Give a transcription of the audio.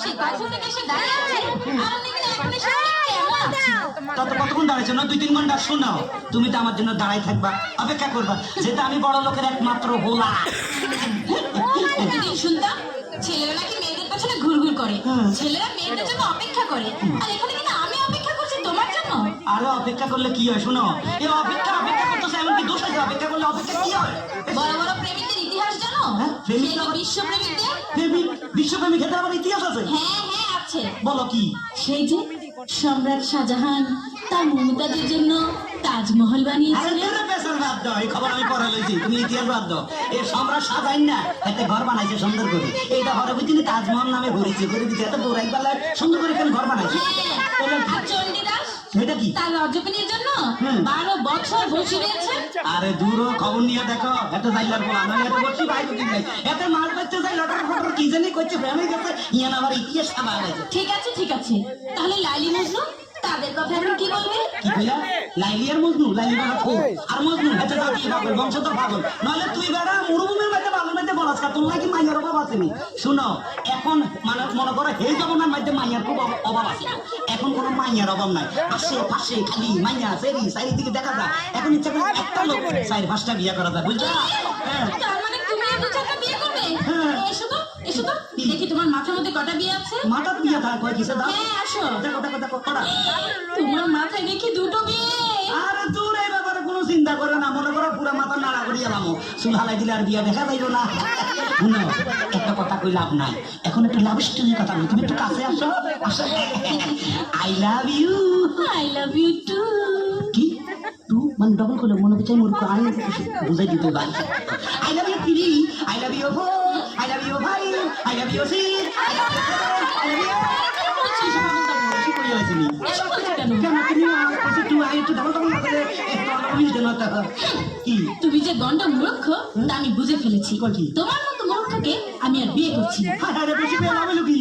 সে কখন থেকে এসে দাঁড়িয়ে আছে আর উনি কিনা এখন এসে কেমন আছে? তত কতক্ষণ দাঁড়াইছো না? 2-3 ঘন্টা। শোনাও, তুমি তো আমার জন্য দাঁড়াই থাকবা, অপেক্ষা করবা, যেটা আমি বড় লোকের একমাত্র হোলা। প্রতিদিন শুনতাম ছেলেরা নাকি মেয়েদের পেছনে ঘুরঘুর করে, ছেলেরা মেয়েদের জন্য অপেক্ষা করে, আর এখানে কিনা আমি অপেক্ষা করছি তোমার জন্য। আরে অপেক্ষা করলে কি হয়? শোনো, এই অপেক্ষা করতেছে, এমন কি দোষ আছে? অপেক্ষা করলে অপেক্ষা কি হয়? বড় বড় প্রেমিকদের ইতিহাস জানো? হ্যাঁ, প্রেমিক সেই আবার- বিশ্ব প্রেমিকদের। প্রেমিক, বিশ্বপ্রেমিক, ক্ষেত্রে আবার ইতিহাস আছে? হ্যাঁ হ্যাঁ আছে। বলো কি? সেই যে সম্রাট শাহজাহান তার মমতাজের জন্য তাজমহল আরে বানিয়েছিলেন। তোরে পেছন বাদ দাও, এই খবর আমি পড়ে লইছি, তুমি ইতিহাস বাদ দাও। এই সম্রাট শাহজাহান না একটা ঘর বানাইছে সুন্দর করে, এইটা ঘরে বুঝিনি তাজমহল নামে ঘুরেছে, করে দিচ্ছে এত বড় একবার সুন্দর করে কেন ঘর বানাইছে? হ্যাঁ, আর চণ্ডীদাস এটা কি? তার রজকিনীর জন্য হুম। 12 বছর বসে রয়েছে। আরে দূর হ, খবর নিয়ে দেখো, এত যাইলার বলা নয়, এত বসছি ভাই বুঝি নাই, এত মাল করতে যাই লটর ফটর কি জানি করছে, প্রেমে গেছে, ইয়ান আবার ইতিহাস খাবার আছে। ঠিক আছে ঠিক আছে, তাহলে লাইলি মজনু তাদের কথা এখন কি বলবে? কি কইলা? লাইলি আর মজনু? লাইলি বাবা খো আর মজনু হেতে দাও কি পাগল, বংশধর পাগল, নইলে তুই বেড়া মরুভূমির মধ্যে বালুর মধ্যে বলাস কা, তোমরা কি মাইয়ার অভাব আসেনি? শুনো, এখন মানে মনে করো এই জমানার মধ্যে মাইয়ার খুব অভাব আছে, এখন কোনো মাইয়ার অভাব নাই, আশেপাশে খালি মাইয়া সেরি চারিদিকে দেখা যায়, এখন ইচ্ছা করে একটা লোক 4-5টা বিয়ে করা যায়, বুঝলা? হ্যাঁ। তার মানে তুমি এই 2-4টা বিয়ে করবে? হ্যাঁ। এসো তো এসো তো, দেখি তোমার মাথার মধ্যে কটা বিয়ে আছে। মাথা বিয়ে থাক কয় কিসে দাও? হ্যাঁ আসো, দেখো দেখো দেখো কটা। তোমার মাথায় দেখি 2টো বিয়ে। আরে দূর, এই ব্যাপারে কোনো চিন্তা করে না, মনে করো পুরা মাথা নাড়া করি এলাম, চুল হালাই দিলে আর বিয়া দেখা যাইল না। শুনো, একটা কথা কই লাভ নাই, এখন একটু লাভ স্টোরির কথা বলি, তুমি একটু কাছে আসো, আসো। I love you. I love you too. কি টু মানে ডবল করে মনে হচ্ছে মূর্খ, আমি বুঝাই দিতে পারি। আই লাভ ইউ পিরি, আই লাভ ইউ হো, আই লাভ ইউ ভাই, আই লাভ ইউ সি, I love you, I love you. কি কইয়া তুমি? এসব বলছো কেন? কেন তুমি আমার কাছে তুই আই একটু ডবল ডবল না করে একটু আমার মিষ্টি না টাকা কি? তুমি যে গন্ড মূর্খ তা আমি বুঝে ফেলেছি। কি? তোমার মতো মূর্খকে আমি আর বিয়ে করছি না। আরে বেশি পেলাম কি?